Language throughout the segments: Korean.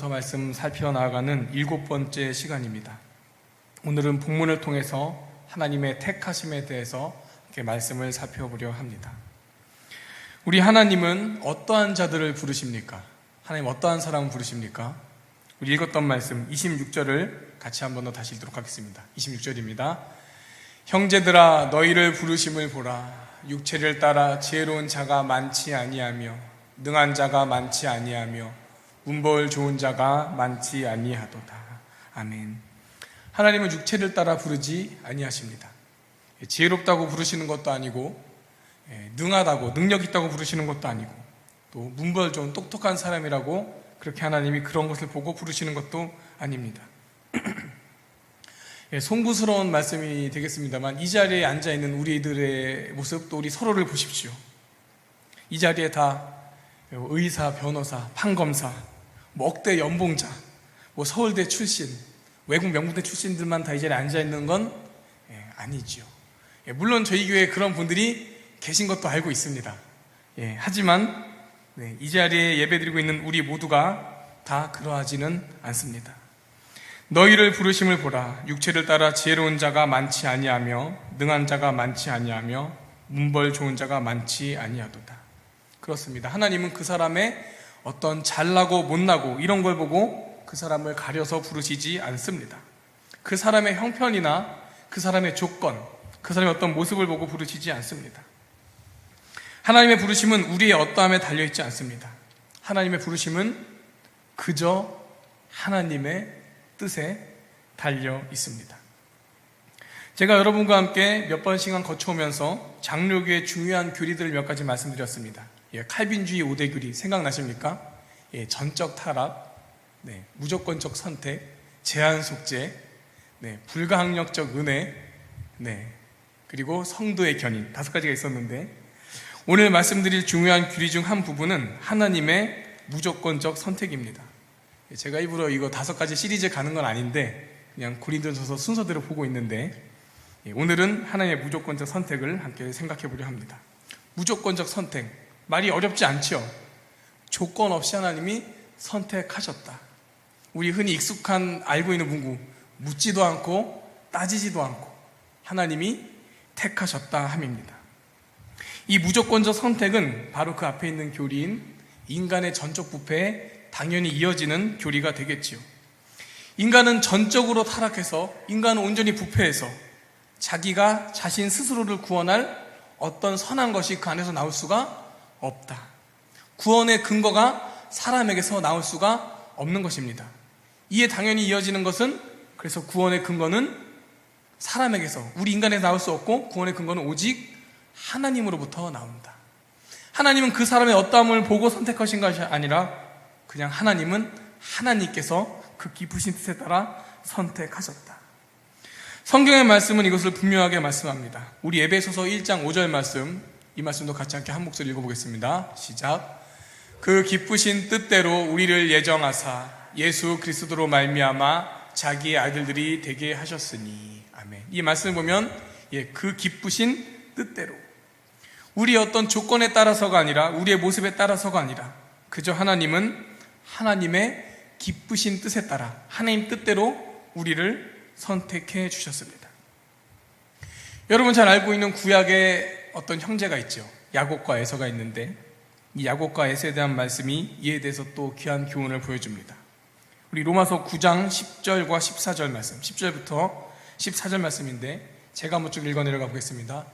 말씀 살펴나가는 7번째 시간입니다. 오늘은 본문을 통해서 하나님의 택하심에 대해서 이렇게 말씀을 살펴보려 합니다. 우리 하나님은 어떠한 자들을 부르십니까? 하나님 어떠한 사람을 부르십니까? 우리 읽었던 말씀 26절을 같이 한 번 더 다시 읽도록 하겠습니다. 26절입니다. 형제들아 너희를 부르심을 보라. 육체를 따라 지혜로운 자가 많지 아니하며 능한 자가 많지 아니하며 문벌 좋은 자가 많지 아니하도다. 아멘. 하나님은 육체를 따라 부르지 아니하십니다. 지혜롭다고 부르시는 것도 아니고 능하다고 능력 있다고 부르시는 것도 아니고 또 문벌 좋은 똑똑한 사람이라고 그렇게 하나님이 그런 것을 보고 부르시는 것도 아닙니다. 송구스러운 말씀이 되겠습니다만 이 자리에 앉아있는 우리들의 모습 또 우리 서로를 보십시오. 이 자리에 다 의사, 변호사, 판검사, 억대 연봉자, 서울대 출신, 외국 명문대 출신들만 다 이 자리에 앉아있는 건 아니죠. 물론 저희 교회에 그런 분들이 계신 것도 알고 있습니다. 하지만 이 자리에 예배드리고 있는 우리 모두가 다 그러하지는 않습니다. 너희를 부르심을 보라. 육체를 따라 지혜로운 자가 많지 아니하며 능한 자가 많지 아니하며 문벌 좋은 자가 많지 아니하도다. 그렇습니다. 하나님은 그 사람의 어떤 잘나고 못나고 이런 걸 보고 그 사람을 가려서 부르시지 않습니다. 그 사람의 형편이나 그 사람의 조건, 그 사람의 어떤 모습을 보고 부르시지 않습니다. 하나님의 부르심은 우리의 어떠함에 달려있지 않습니다. 하나님의 부르심은 그저 하나님의 뜻에 달려 있습니다. 제가 여러분과 함께 몇 번 시간 거쳐오면서 장로교의 중요한 교리들을 몇 가지 말씀드렸습니다. 칼빈주의 5대 교리 생각나십니까? 전적 타락, 무조건적 선택, 제한 속죄, 불가항력적 은혜, 그리고 성도의 견인 5가지가 있었는데 오늘 말씀드릴 중요한 교리 중 한 부분은 하나님의 무조건적 선택입니다. 제가 일부러 이거 5가지 시리즈 가는 건 아닌데 그냥 고린도전서 순서대로 보고 있는데 오늘은 하나님의 무조건적 선택을 함께 생각해 보려 합니다. 무조건적 선택, 말이 어렵지 않죠? 조건 없이 하나님이 선택하셨다. 우리 흔히 익숙한 알고 있는 문구, 묻지도 않고 따지지도 않고 하나님이 택하셨다 함입니다. 이 무조건적 선택은 바로 그 앞에 있는 교리인 인간의 전적 부패에 당연히 이어지는 교리가 되겠지요. 인간은 전적으로 타락해서 인간은 온전히 부패해서 자기가 자신 스스로를 구원할 어떤 선한 것이 그 안에서 나올 수가 없다. 구원의 근거가 사람에게서 나올 수가 없는 것입니다. 이에 당연히 이어지는 것은 그래서 구원의 근거는 사람에게서 우리 인간에서 나올 수 없고 구원의 근거는 오직 하나님으로부터 나온다. 하나님은 그 사람의 어떠함을 보고 선택하신 것이 아니라 그냥 하나님은 하나님께서 그 깊으신 뜻에 따라 선택하셨다. 성경의 말씀은 이것을 분명하게 말씀합니다. 우리 에베소서 1장 5절 말씀, 이 말씀도 같이 함께 한 목소리 읽어보겠습니다. 시작. 그 기쁘신 뜻대로 우리를 예정하사 예수 그리스도로 말미암아 자기의 아들들이 되게 하셨으니. 아멘. 이 말씀을 보면 그 기쁘신 뜻대로 우리의 어떤 조건에 따라서가 아니라 우리의 모습에 따라서가 아니라 그저 하나님은 하나님의 기쁘신 뜻에 따라 하나님 뜻대로 우리를 선택해 주셨습니다. 여러분 잘 알고 있는 구약의 어떤 형제가 있죠. 야곱과 에서가 있는데 이 야곱과 에서에 대한 말씀이 이에 대해서 또 귀한 교훈을 보여줍니다. 우리 로마서 9장 10절과 14절 말씀, 10절부터 14절 말씀인데 제가 한번 쭉 읽어 내려가 보겠습니다.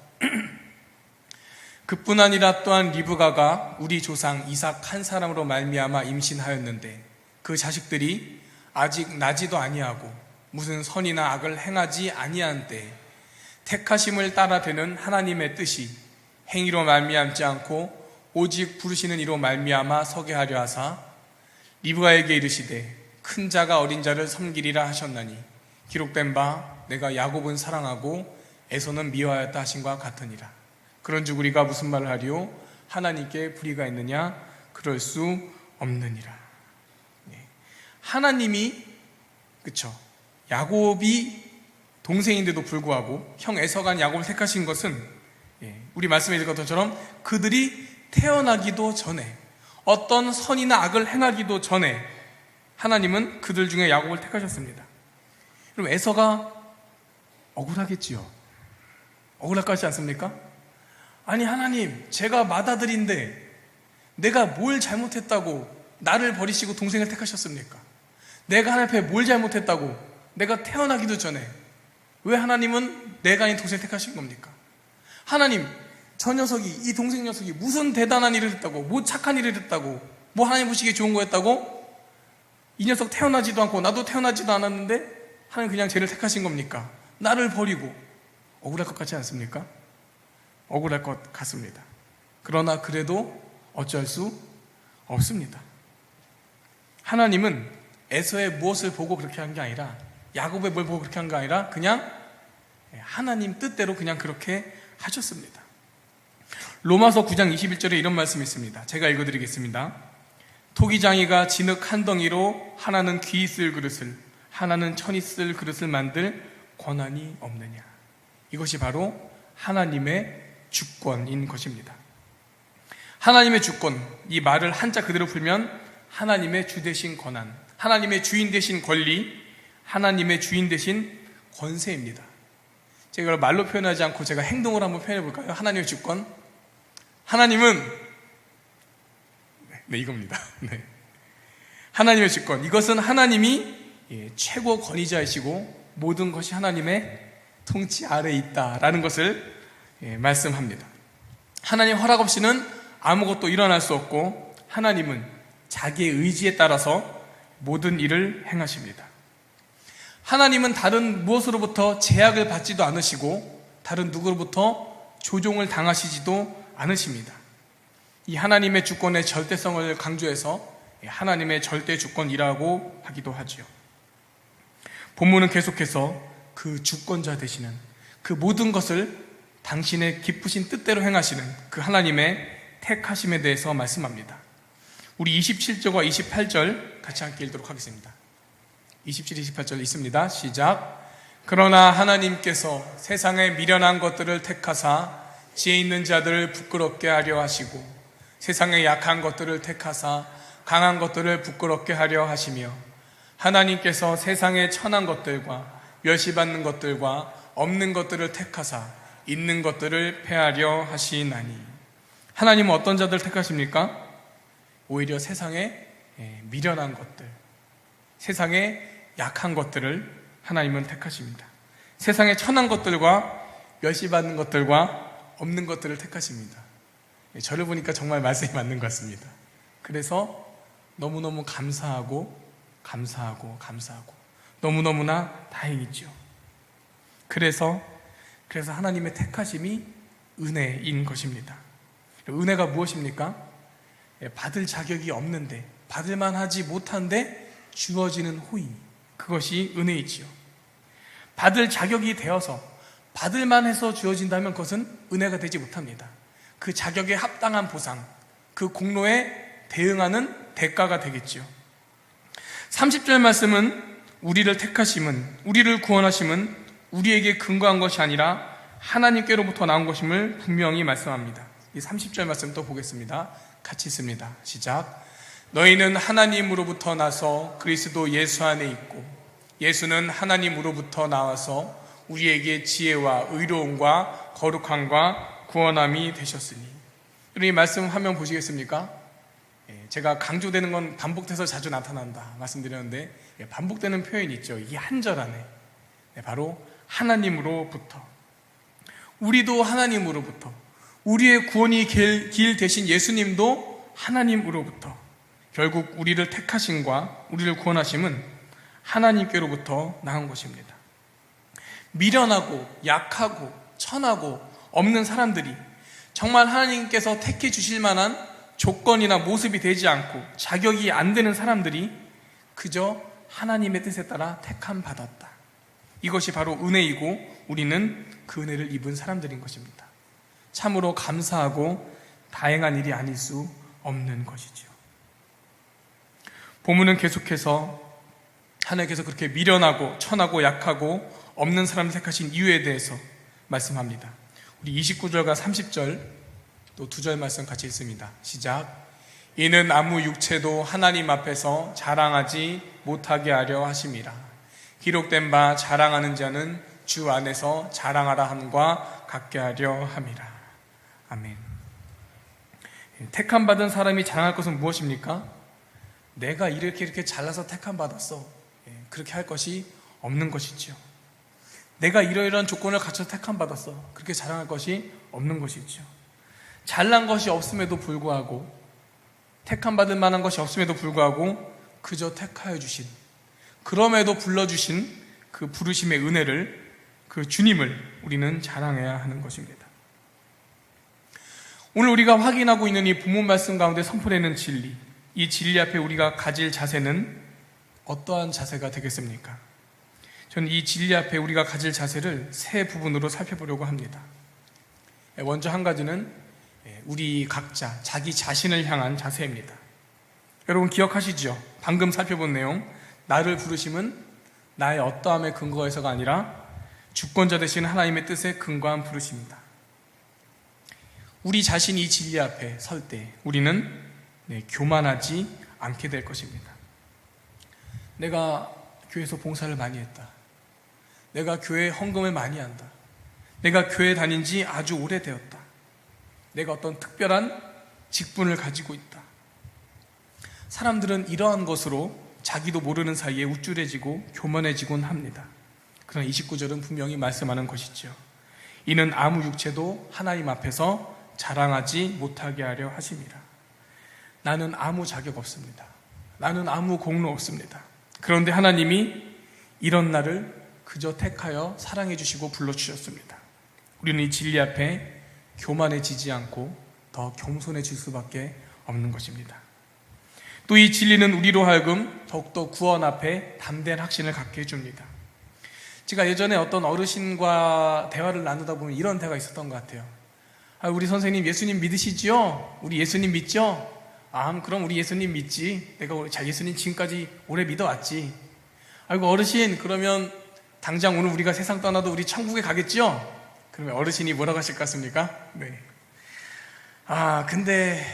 그뿐 아니라 또한 리브가가 우리 조상 이삭 한 사람으로 말미암아 임신하였는데 그 자식들이 아직 나지도 아니하고 무슨 선이나 악을 행하지 아니한 때에 택하심을 따라 되는 하나님의 뜻이 행위로 말미암지 않고 오직 부르시는 이로 말미암아 서게 하려 하사 리브가에게 이르시되 큰 자가 어린 자를 섬기리라 하셨나니 기록된 바 내가 야곱은 사랑하고 에서는 미워하였다 하신과 같으니라. 그런즉 우리가 무슨 말을 하리요? 하나님께 불의가 있느냐? 그럴 수 없느니라. 하나님이 그쵸? 야곱이 동생인데도 불구하고 형 에서가 야곱을 택하신 것은 우리 말씀에 읽은 것처럼 그들이 태어나기도 전에 어떤 선이나 악을 행하기도 전에 하나님은 그들 중에 야곱을 택하셨습니다. 그럼 에서가 억울하겠지요. 억울할 것 같지 않습니까? 아니 하나님, 제가 맏아들인데 내가 뭘 잘못했다고 나를 버리시고 동생을 택하셨습니까? 내가 하나님 앞에 뭘 잘못했다고 내가 태어나기도 전에 왜 하나님은 내가 아닌 동생을 택하신 겁니까? 하나님, 저 녀석이, 이 동생 녀석이 무슨 대단한 일을 했다고, 뭐 착한 일을 했다고, 뭐 하나님 보시기에 좋은 거 했다고 이 녀석 태어나지도 않고 나도 태어나지도 않았는데 하나님 그냥 쟤를 택하신 겁니까? 나를 버리고. 억울할 것 같지 않습니까? 억울할 것 같습니다. 그러나 그래도 어쩔 수 없습니다. 하나님은 에서의 무엇을 보고 그렇게 한 게 아니라, 야곱의 뭘 보고 그렇게 한 게 아니라 그냥 하나님 뜻대로 그냥 그렇게 하셨습니다. 로마서 9장 21절에 이런 말씀이 있습니다. 제가 읽어드리겠습니다. 토기장이가 진흙 한 덩이로 하나는 귀 있을 그릇을, 하나는 천 있을 그릇을 만들 권한이 없느냐. 이것이 바로 하나님의 주권인 것입니다. 하나님의 주권, 이 말을 한자 그대로 풀면 하나님의 주 되신 권한, 하나님의 주인 되신 권리, 하나님의 주인 되신 권세입니다. 제가 이걸 말로 표현하지 않고 제가 행동으로 한번 표현해 볼까요? 하나님의 주권. 하나님은 이겁니다. 네. 하나님의 주권. 이것은 하나님이 최고 권위자이시고 모든 것이 하나님의 통치 아래에 있다라는 것을 말씀합니다. 하나님 허락 없이는 아무것도 일어날 수 없고 하나님은 자기의 의지에 따라서 모든 일을 행하십니다. 하나님은 다른 무엇으로부터 제약을 받지도 않으시고 다른 누구로부터 조종을 당하시지도 않으십니다. 이 하나님의 주권의 절대성을 강조해서 하나님의 절대 주권이라고 하기도 하지요. 본문은 계속해서 그 주권자 되시는, 그 모든 것을 당신의 기쁘신 뜻대로 행하시는 그 하나님의 택하심에 대해서 말씀합니다. 우리 27절과 28절 같이 함께 읽도록 하겠습니다. 27, 28절 있습니다. 시작. 그러나 하나님께서 세상에 미련한 것들을 택하사 지혜 있는 자들을 부끄럽게 하려 하시고 세상에 약한 것들을 택하사 강한 것들을 부끄럽게 하려 하시며 하나님께서 세상에 천한 것들과 멸시받는 것들과 없는 것들을 택하사 있는 것들을 폐하려 하시나니. 하나님은 어떤 자들을 택하십니까? 오히려 세상에 미련한 것들, 세상에 약한 것들을 하나님은 택하십니다. 세상에 천한 것들과 멸시받는 것들과 없는 것들을 택하십니다. 저를 보니까 정말 말씀이 맞는 것 같습니다. 그래서 너무너무 감사하고 너무너무나 다행이죠. 그래서 하나님의 택하심이 은혜인 것입니다. 은혜가 무엇입니까? 받을 자격이 없는데, 받을만 하지 못한데 주어지는 호의, 그것이 은혜이지요. 받을 자격이 되어서 받을만 해서 주어진다면 그것은 은혜가 되지 못합니다. 그 자격에 합당한 보상, 그 공로에 대응하는 대가가 되겠지요. 30절 말씀은 우리를 택하심은, 우리를 구원하심은 우리에게 근거한 것이 아니라 하나님께로부터 나온 것임을 분명히 말씀합니다. 이 30절 말씀 또 보겠습니다. 같이 읽습니다. 시작. 너희는 하나님으로부터 나서 그리스도 예수 안에 있고 예수는 하나님으로부터 나와서 우리에게 지혜와 의로움과 거룩함과 구원함이 되셨으니. 이 말씀 화면 보시겠습니까? 제가 강조되는 건 반복돼서 자주 나타난다 말씀드렸는데, 반복되는 표현이 있죠. 이 한 절 안에 바로 하나님으로부터, 우리도 하나님으로부터, 우리의 구원이 길 대신 예수님도 하나님으로부터, 결국 우리를 택하심과 우리를 구원하심은 하나님께로부터 나온 것입니다. 미련하고 약하고 천하고 없는 사람들이 정말 하나님께서 택해 주실 만한 조건이나 모습이 되지 않고 자격이 안 되는 사람들이 그저 하나님의 뜻에 따라 택함 받았다. 이것이 바로 은혜이고 우리는 그 은혜를 입은 사람들인 것입니다. 참으로 감사하고 다행한 일이 아닐 수 없는 것이죠. 본문은 계속해서 하나님께서 그렇게 미련하고 천하고 약하고 없는 사람을 택하신 이유에 대해서 말씀합니다. 우리 29절과 30절 또 두 절 말씀 같이 읽습니다. 시작. 이는 아무 육체도 하나님 앞에서 자랑하지 못하게 하려 하심이라. 기록된 바 자랑하는 자는 주 안에서 자랑하라 함과 같게 하려 함이라. 아멘. 택함 받은 사람이 자랑할 것은 무엇입니까? 내가 이렇게 잘나서 택함 받았어, 그렇게 할 것이 없는 것이죠. 내가 이러이러한 조건을 갖춰서 택함 받았어, 그렇게 자랑할 것이 없는 것이죠. 잘난 것이 없음에도 불구하고, 택함 받을 만한 것이 없음에도 불구하고 그저 택하여 주신, 그럼에도 불러주신 그 부르심의 은혜를, 그 주님을 우리는 자랑해야 하는 것입니다. 오늘 우리가 확인하고 있는 이 본문 말씀 가운데 선포되는 진리, 이 진리 앞에 우리가 가질 자세는 어떠한 자세가 되겠습니까? 저는 이 진리 앞에 우리가 가질 자세를 세 부분으로 살펴보려고 합니다. 먼저 한 가지는 우리 각자 자기 자신을 향한 자세입니다. 여러분 기억하시죠? 방금 살펴본 내용, 나를 부르심은 나의 어떠함에 근거해서가 아니라 주권자 되신 하나님의 뜻에 근거한 부르심이다. 우리 자신이 이 진리 앞에 설 때 우리는 교만하지 않게 될 것입니다. 내가 교회에서 봉사를 많이 했다, 내가 교회 헌금을 많이 한다, 내가 교회 다닌 지 아주 오래되었다, 내가 어떤 특별한 직분을 가지고 있다. 사람들은 이러한 것으로 자기도 모르는 사이에 우쭐해지고 교만해지곤 합니다. 그러나 29절은 분명히 말씀하는 것이죠. 이는 아무 육체도 하나님 앞에서 자랑하지 못하게 하려 하심이라. 나는 아무 자격 없습니다. 나는 아무 공로 없습니다. 그런데 하나님이 이런 나를 그저 택하여 사랑해 주시고 불러주셨습니다. 우리는 이 진리 앞에 교만해지지 않고 더 겸손해질 수밖에 없는 것입니다. 또 이 진리는 우리로 하여금 더욱더 구원 앞에 담대한 확신을 갖게 해줍니다. 제가 예전에 어떤 어르신과 대화를 나누다 보면 이런 대화가 있었던 것 같아요. 우리 선생님 예수님 믿으시지요? 우리 예수님 믿죠? 그럼 우리 예수님 믿지. 내가 예수님 지금까지 오래 믿어왔지. 아이고 어르신, 그러면 당장 오늘 우리가 세상 떠나도 우리 천국에 가겠죠? 그러면 어르신이 뭐라고 하실 것 같습니까? 네. 근데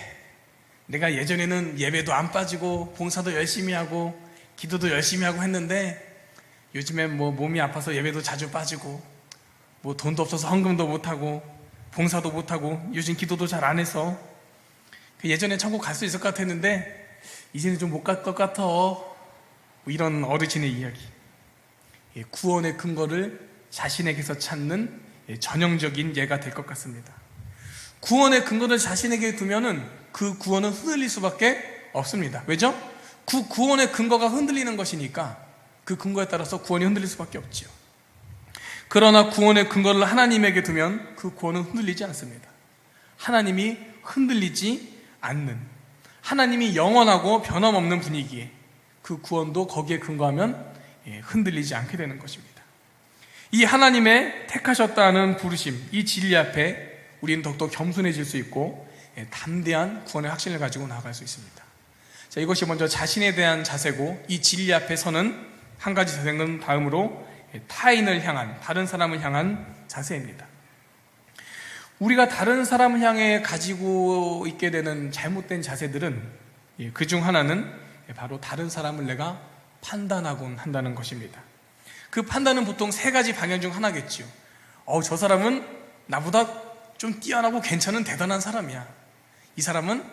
내가 예전에는 예배도 안 빠지고 봉사도 열심히 하고 기도도 열심히 하고 했는데 요즘엔 몸이 아파서 예배도 자주 빠지고 돈도 없어서 헌금도 못하고 봉사도 못하고 요즘 기도도 잘 안 해서 예전에 천국 갈 수 있을 것 같았는데 이제는 좀 못 갈 것 같아. 이런 어르신의 이야기. 구원의 근거를 자신에게서 찾는 전형적인 예가 될 것 같습니다. 구원의 근거를 자신에게 두면은 그 구원은 흔들릴 수밖에 없습니다. 왜죠? 그 구원의 근거가 흔들리는 것이니까 그 근거에 따라서 구원이 흔들릴 수밖에 없지요. 그러나 구원의 근거를 하나님에게 두면 그 구원은 흔들리지 않습니다. 하나님이 흔들리지 않는, 하나님이 영원하고 변함없는 분위기에 그 구원도 거기에 근거하면 흔들리지 않게 되는 것입니다. 이 하나님의 택하셨다는 부르심, 이 진리 앞에 우리는 더욱더 겸손해질 수 있고 담대한 구원의 확신을 가지고 나아갈 수 있습니다. 자, 이것이 먼저 자신에 대한 자세고, 이 진리 앞에 서는 한 가지 자세는 다음으로 타인을 향한, 다른 사람을 향한 자세입니다. 우리가 다른 사람을 향해 가지고 있게 되는 잘못된 자세들은 그중 하나는 바로 다른 사람을 내가 판단하곤 한다는 것입니다. 그 판단은 보통 세 가지 방향 중 하나겠죠. 저 사람은 나보다 좀 뛰어나고 괜찮은 대단한 사람이야. 이 사람은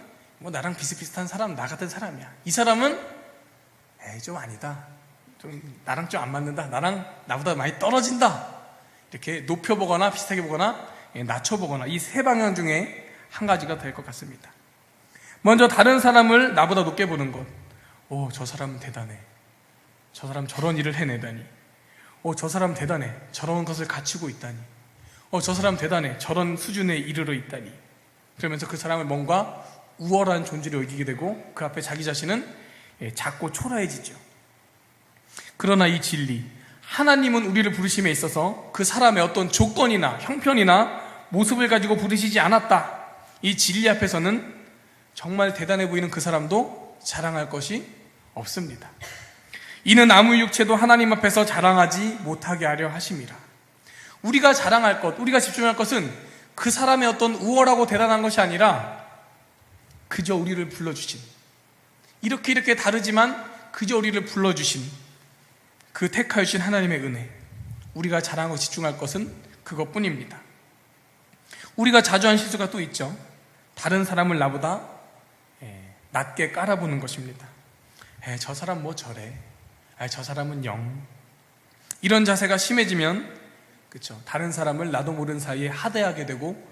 나랑 비슷비슷한 사람, 나 같은 사람이야. 이 사람은 좀 아니다, 좀 나랑 좀 안 맞는다, 나보다 많이 떨어진다. 이렇게 높여보거나 비슷하게 보거나 낮춰보거나, 이 세 방향 중에 한 가지가 될 것 같습니다. 먼저 다른 사람을 나보다 높게 보는 것. 저 사람 대단해, 저 사람 저런 일을 해내다니, 저 사람 대단해, 저런 것을 갖추고 있다니, 저 사람 대단해, 저런 수준에 이르러 있다니. 그러면서 그 사람을 뭔가 우월한 존재로 여기게 되고 그 앞에 자기 자신은 작고 초라해지죠. 그러나 이 진리, 하나님은 우리를 부르심에 있어서 그 사람의 어떤 조건이나 형편이나 모습을 가지고 부르시지 않았다. 이 진리 앞에서는 정말 대단해 보이는 그 사람도 자랑할 것이 없습니다. 이는 아무 육체도 하나님 앞에서 자랑하지 못하게 하려 하심이라. 우리가 자랑할 것, 우리가 집중할 것은 그 사람의 어떤 우월하고 대단한 것이 아니라 그저 우리를 불러주신, 이렇게 다르지만 그저 우리를 불러주신 그 택하여 주신 하나님의 은혜, 우리가 자랑하고 집중할 것은 그것뿐입니다. 우리가 자주 한 실수가 또 있죠. 다른 사람을 나보다 낮게 깔아보는 것입니다. 저 사람 뭐 저래, 저 사람은 영. 이런 자세가 심해지면 그렇죠, 다른 사람을 나도 모르는 사이에 하대하게 되고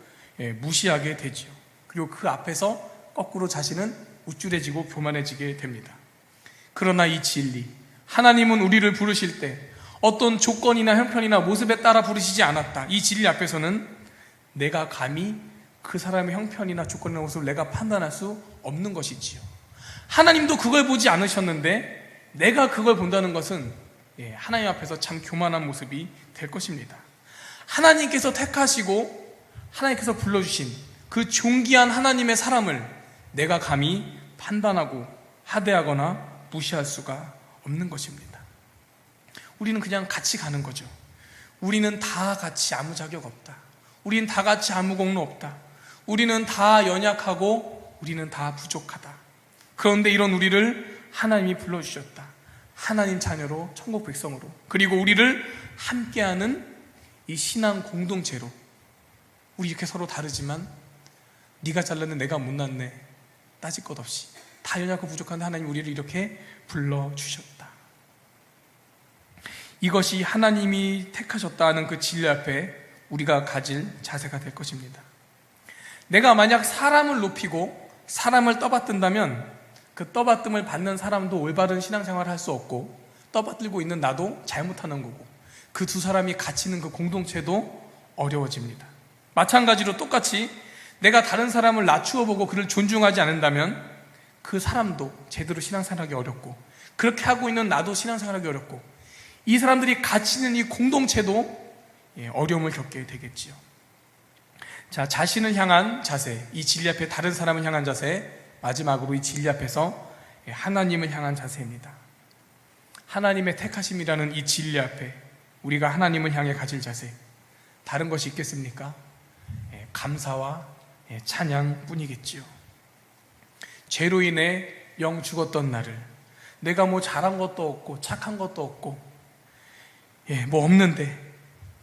무시하게 되지요. 그리고 그 앞에서 거꾸로 자신은 우쭐해지고 교만해지게 됩니다. 그러나 이 진리, 하나님은 우리를 부르실 때 어떤 조건이나 형편이나 모습에 따라 부르시지 않았다. 이 진리 앞에서는 내가 감히 그 사람의 형편이나 조건이나 모습을 내가 판단할 수 없는 것이지요. 하나님도 그걸 보지 않으셨는데 내가 그걸 본다는 것은 하나님 앞에서 참 교만한 모습이 될 것입니다. 하나님께서 택하시고 하나님께서 불러주신 그 존귀한 하나님의 사람을 내가 감히 판단하고 하대하거나 무시할 수가 없는 것입니다. 우리는 그냥 같이 가는 거죠. 우리는 다 같이 아무 자격 없다. 우리는 다 같이 아무 공로 없다. 우리는 다 연약하고 우리는 다 부족하다. 그런데 이런 우리를 하나님이 불러주셨다. 하나님 자녀로, 천국 백성으로, 그리고 우리를 함께하는 이 신앙 공동체로, 우리 이렇게 서로 다르지만 네가 잘났네, 내가 못났네, 따질 것 없이 다 연약하고 부족한데 하나님 우리를 이렇게 불러주셨다. 이것이 하나님이 택하셨다는 그 진리 앞에 우리가 가질 자세가 될 것입니다. 내가 만약 사람을 높이고 사람을 떠받든다면 그 떠받듦을 받는 사람도 올바른 신앙생활을 할 수 없고, 떠받들고 있는 나도 잘못하는 거고, 그 두 사람이 같이 있는 그 공동체도 어려워집니다. 마찬가지로 똑같이 내가 다른 사람을 낮추어 보고 그를 존중하지 않는다면 그 사람도 제대로 신앙생활하기 어렵고, 그렇게 하고 있는 나도 신앙생활하기 어렵고, 이 사람들이 같이 있는 이 공동체도 어려움을 겪게 되겠지요. 자, 자신을 향한 자세, 이 진리 앞에 다른 사람을 향한 자세, 마지막으로 이 진리 앞에서 하나님을 향한 자세입니다. 하나님의 택하심이라는 이 진리 앞에 우리가 하나님을 향해 가질 자세, 다른 것이 있겠습니까? 감사와 찬양뿐이겠지요. 죄로 인해 영 죽었던 나를, 내가 뭐 잘한 것도 없고 착한 것도 없고 뭐 없는데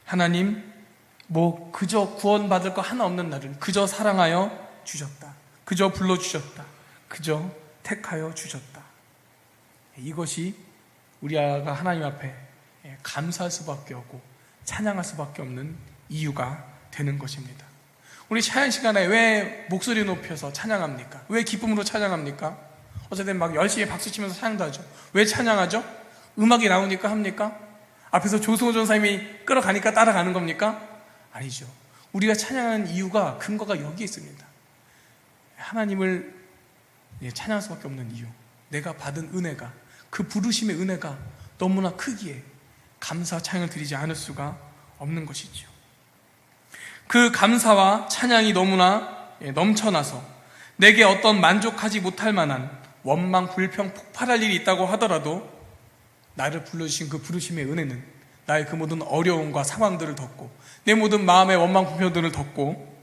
하나님 뭐 그저 구원받을 거 하나 없는 나를 그저 사랑하여 주셨다, 그저 불러주셨다, 그저 택하여 주셨다. 이것이 우리가 하나님 앞에 감사할 수밖에 없고 찬양할 수밖에 없는 이유가 되는 것입니다. 우리 찬양 시간에 왜 목소리 높여서 찬양합니까? 왜 기쁨으로 찬양합니까? 어쨌든 막 열심히 박수치면서 찬양도 하죠. 왜 찬양하죠? 음악이 나오니까 합니까? 앞에서 조승호 전사님이 끌어가니까 따라가는 겁니까? 아니죠. 우리가 찬양하는 이유가, 근거가 여기에 있습니다. 하나님을 찬양할 수밖에 없는 이유, 내가 받은 은혜가, 그 부르심의 은혜가 너무나 크기에 감사 찬양을 드리지 않을 수가 없는 것이죠. 그 감사와 찬양이 너무나 넘쳐나서 내게 어떤 만족하지 못할 만한 원망, 불평, 폭발할 일이 있다고 하더라도 나를 불러주신 그 부르심의 은혜는 나의 그 모든 어려움과 상황들을 덮고 내 모든 마음의 원망, 불평들을 덮고,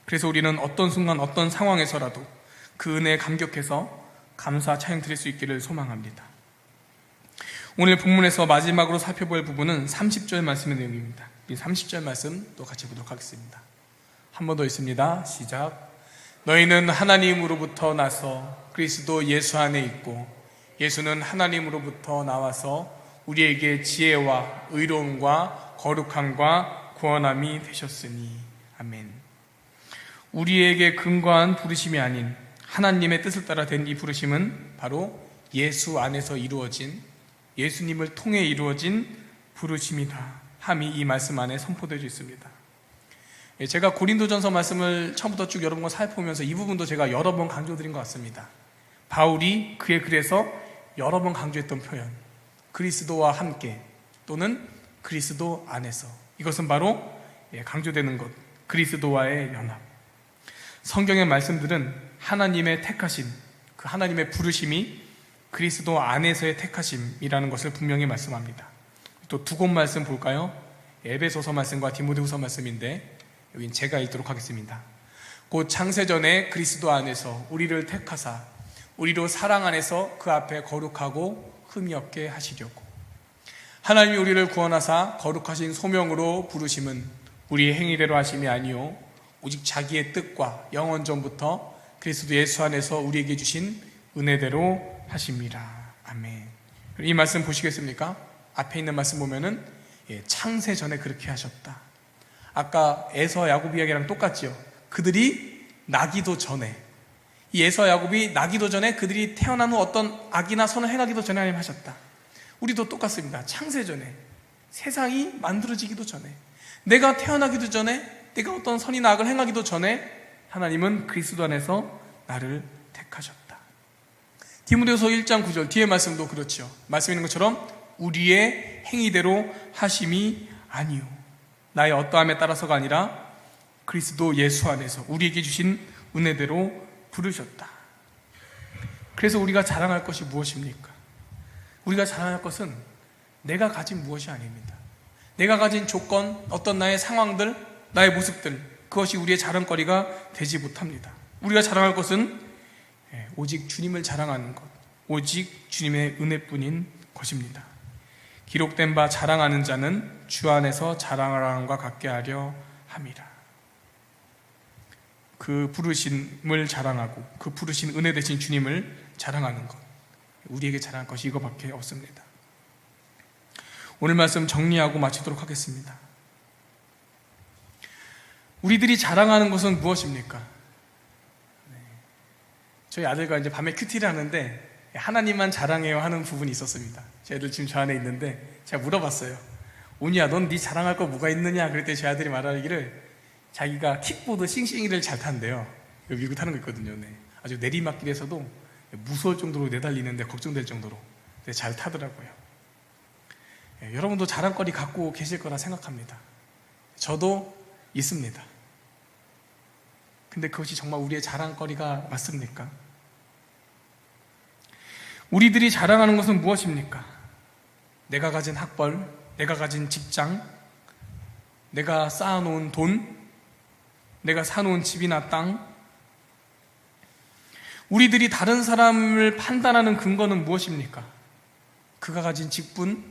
그래서 우리는 어떤 순간 어떤 상황에서라도 그 은혜에 감격해서 감사 찬양 드릴 수 있기를 소망합니다. 오늘 본문에서 마지막으로 살펴볼 부분은 30절 말씀의 내용입니다. 이 30절 말씀 또 같이 보도록 하겠습니다. 한 번 더 있습니다. 시작. 너희는 하나님으로부터 나서 그리스도 예수 안에 있고 예수는 하나님으로부터 나와서 우리에게 지혜와 의로움과 거룩함과 구원함이 되셨으니. 아멘. 우리에게 근거한 부르심이 아닌 하나님의 뜻을 따라 된 이 부르심은 바로 예수 안에서 이루어진, 예수님을 통해 이루어진 부르심이다 함이 이 말씀 안에 선포되어 있습니다. 제가 고린도전서 말씀을 처음부터 쭉 여러 번 살펴보면서 이 부분도 제가 여러 번 강조드린 것 같습니다. 바울이 그의 글에서 여러 번 강조했던 표현, 그리스도와 함께 또는 그리스도 안에서, 이것은 바로 강조되는 것, 그리스도와의 연합. 성경의 말씀들은 하나님의 택하심, 그 하나님의 부르심이 그리스도 안에서의 택하심이라는 것을 분명히 말씀합니다. 또 두 곳 말씀 볼까요? 에베소서 말씀과 디모데후서 말씀인데 여긴 제가 읽도록 하겠습니다. 곧 창세전에 그리스도 안에서 우리를 택하사 우리로 사랑 안에서 그 앞에 거룩하고 흠이 없게 하시려고. 하나님이 우리를 구원하사 거룩하신 소명으로 부르심은 우리의 행위대로 하심이 아니요 오직 자기의 뜻과 영원 전부터 그리스도 예수 안에서 우리에게 주신 은혜대로 하심이라. 아멘. 이 말씀 보시겠습니까? 앞에 있는 말씀 보면은 창세전에 그렇게 하셨다. 아까 에서 야곱 이야기랑 똑같죠. 그들이 나기도 전에, 이 에서 야곱이 나기도 전에 그들이 태어난 후 어떤 악이나 선을 행하기도 전에 하나님 하셨다. 우리도 똑같습니다. 창세전에, 세상이 만들어지기도 전에, 내가 태어나기도 전에, 내가 어떤 선이나 악을 행하기도 전에 하나님은 그리스도 안에서 나를 택하셨다. 디모데후서 1장 9절 뒤에 말씀도 그렇죠. 말씀 있는 것처럼 우리의 행위대로 하심이 아니요 나의 어떠함에 따라서가 아니라 그리스도 예수 안에서 우리에게 주신 은혜대로 부르셨다. 그래서 우리가 자랑할 것이 무엇입니까? 우리가 자랑할 것은 내가 가진 무엇이 아닙니다. 내가 가진 조건, 어떤 나의 상황들, 나의 모습들, 그것이 우리의 자랑거리가 되지 못합니다. 우리가 자랑할 것은 오직 주님을 자랑하는 것, 오직 주님의 은혜뿐인 것입니다. 기록된 바 자랑하는 자는 주 안에서 자랑함과 같게 하려 함이라. 그 부르심을 자랑하고 그 부르신 은혜 되신 주님을 자랑하는 것, 우리에게 자랑할 것이 이거밖에 없습니다. 오늘 말씀 정리하고 마치도록 하겠습니다. 우리들이 자랑하는 것은 무엇입니까? 저희 아들과 이제 밤에 큐티를 하는데 하나님만 자랑해요 하는 부분이 있었습니다. 제 애들 지금 저 안에 있는데 제가 물어봤어요. 오니야, 넌 네 자랑할 거 뭐가 있느냐? 그랬더니 제 아들이 말하기를 자기가 킥보드 싱싱이를 잘 탄대요. 여기 미국 타는 거 있거든요. 네. 아주 내리막길에서도 무서울 정도로 내달리는데 걱정될 정도로 잘 타더라고요. 여러분도 자랑거리 갖고 계실 거라 생각합니다. 저도 있습니다. 근데 그것이 정말 우리의 자랑거리가 맞습니까? 우리들이 자랑하는 것은 무엇입니까? 내가 가진 학벌, 내가 가진 직장, 내가 쌓아놓은 돈, 내가 사놓은 집이나 땅. 우리들이 다른 사람을 판단하는 근거는 무엇입니까? 그가 가진 직분,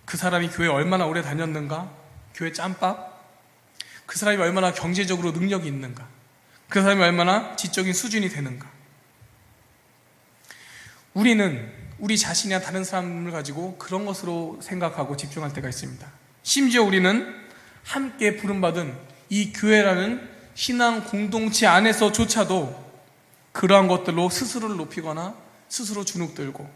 그 사람이 교회 얼마나 오래 다녔는가, 교회 짬밥, 그 사람이 얼마나 경제적으로 능력이 있는가, 그 사람이 얼마나 지적인 수준이 되는가. 우리는 우리 자신이나 다른 사람을 가지고 그런 것으로 생각하고 집중할 때가 있습니다. 심지어 우리는 함께 부름받은 이 교회라는 신앙 공동체 안에서조차도 그러한 것들로 스스로를 높이거나 스스로 주눅들고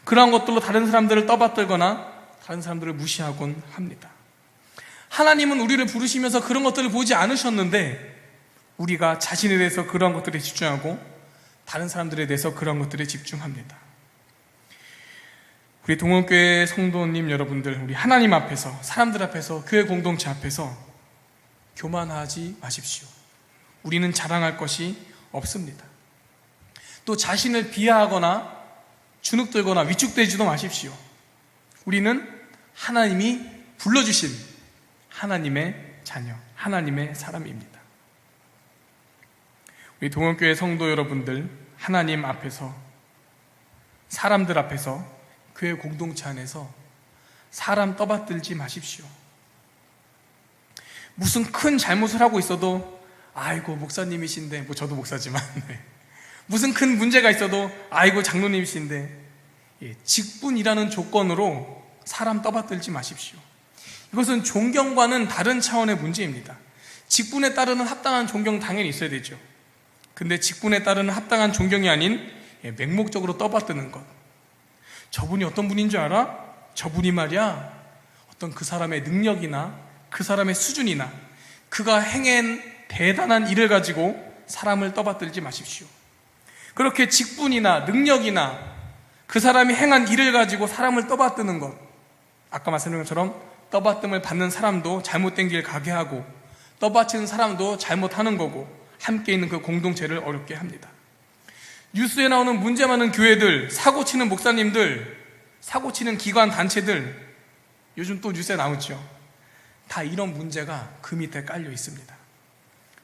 그러한 것들로 다른 사람들을 떠받들거나 다른 사람들을 무시하곤 합니다. 하나님은 우리를 부르시면서 그런 것들을 보지 않으셨는데 우리가 자신에 대해서 그러한 것들에 집중하고 다른 사람들에 대해서 그런 것들에 집중합니다. 우리 동원교회 성도님 여러분들, 우리 하나님 앞에서, 사람들 앞에서, 교회 공동체 앞에서 교만하지 마십시오. 우리는 자랑할 것이 없습니다. 또 자신을 비하하거나 주눅들거나 위축되지도 마십시오. 우리는 하나님이 불러주신 하나님의 자녀, 하나님의 사람입니다. 우리 동원교회 성도 여러분들, 하나님 앞에서, 사람들 앞에서, 교회 공동체 안에서 사람 떠받들지 마십시오. 무슨 큰 잘못을 하고 있어도 아이고 목사님이신데, 뭐 저도 목사지만 무슨 큰 문제가 있어도 아이고 장로님이신데, 직분이라는 조건으로 사람 떠받들지 마십시오. 이것은 존경과는 다른 차원의 문제입니다. 직분에 따르는 합당한 존경 당연히 있어야 되죠. 근데 직분에 따르는 합당한 존경이 아닌 맹목적으로 떠받드는 것, 저분이 어떤 분인 줄 알아? 저분이 말이야 어떤 그 사람의 능력이나 그 사람의 수준이나 그가 행한 대단한 일을 가지고 사람을 떠받들지 마십시오. 그렇게 직분이나 능력이나 그 사람이 행한 일을 가지고 사람을 떠받드는 것, 아까 말씀드린 것처럼 떠받듦을 받는 사람도 잘못된 길 가게 하고 떠받치는 사람도 잘못하는 거고 함께 있는 그 공동체를 어렵게 합니다. 뉴스에 나오는 문제 많은 교회들, 사고치는 목사님들, 사고치는 기관, 단체들, 요즘 또 뉴스에 나오죠. 다 이런 문제가 그 밑에 깔려 있습니다.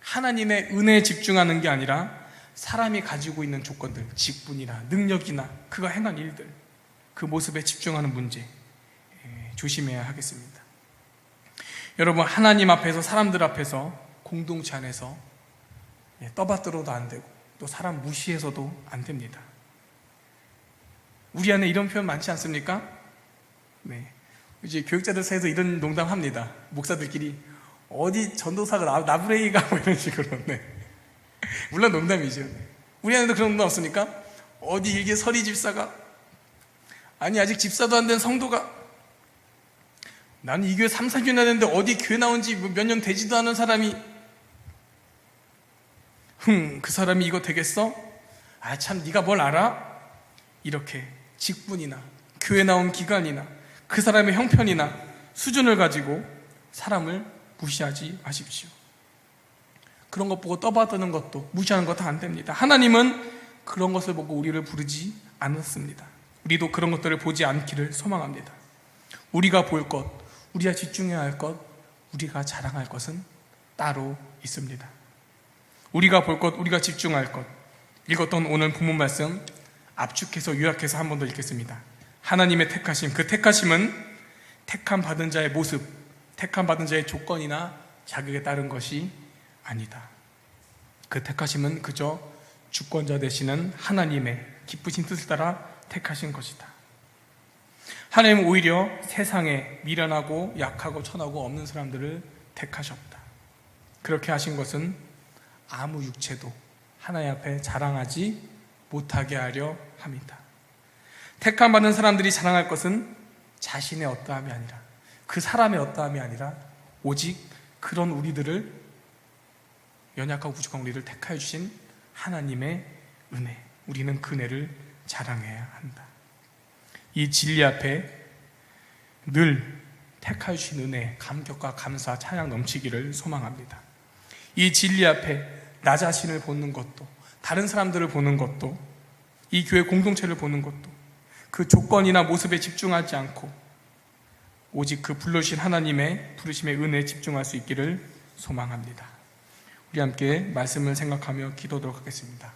하나님의 은혜에 집중하는 게 아니라 사람이 가지고 있는 조건들, 직분이나 능력이나 그가 행한 일들, 그 모습에 집중하는 문제 조심해야 하겠습니다. 여러분, 하나님 앞에서, 사람들 앞에서, 공동체 안에서 떠받들어도 안 되고 또 사람 무시해서도 안 됩니다. 우리 안에 이런 표현 많지 않습니까? 네. 이제 교육자들 사이에서 이런 농담합니다. 목사들끼리 어디 전도사가 나부레이가 뭐 이런 식으로. 네. 물론 농담이죠. 우리 안에도 그런 농담 없습니까? 어디 일개 서리 집사가, 아니 아직 집사도 안 된 성도가, 나는 이 교회 3, 4년 됐는데 어디 교회 나온 지 몇 년 되지도 않은 사람이 그 사람이 이거 되겠어? 아 참 네가 뭘 알아? 이렇게 직분이나 교회 나온 기간이나 그 사람의 형편이나 수준을 가지고 사람을 무시하지 마십시오. 그런 것 보고 떠받드는 것도, 무시하는 것도 안 됩니다. 하나님은 그런 것을 보고 우리를 부르지 않았습니다. 우리도 그런 것들을 보지 않기를 소망합니다. 우리가 볼 것, 우리가 집중해야 할 것, 우리가 자랑할 것은 따로 있습니다. 우리가 볼 것, 우리가 집중할 것. 읽었던 오늘 본문 말씀 압축해서 요약해서 한 번 더 읽겠습니다. 하나님의 택하심, 그 택하심은 택함 받은 자의 모습, 택함 받은 자의 조건이나 자격에 따른 것이 아니다. 그 택하심은 그저 주권자 되시는 하나님의 기쁘신 뜻을 따라 택하신 것이다. 하나님은 오히려 세상에 미련하고 약하고 천하고 없는 사람들을 택하셨다. 그렇게 하신 것은 아무 육체도 하나님 앞에 자랑하지 못하게 하려 합니다. 택함 받은 사람들이 자랑할 것은 자신의 어떠함이 아니라, 그 사람의 어떠함이 아니라 오직 그런 우리들을, 연약하고 부족한 우리를 택하여 주신 하나님의 은혜, 우리는 그 은혜를 자랑해야 한다. 이 진리 앞에 늘 택하여 주신 은혜, 감격과 감사, 찬양 넘치기를 소망합니다. 이 진리 앞에 나 자신을 보는 것도, 다른 사람들을 보는 것도, 이 교회 공동체를 보는 것도 그 조건이나 모습에 집중하지 않고 오직 그 불러주신 하나님의 부르심의 은혜에 집중할 수 있기를 소망합니다. 우리 함께 말씀을 생각하며 기도하도록 하겠습니다.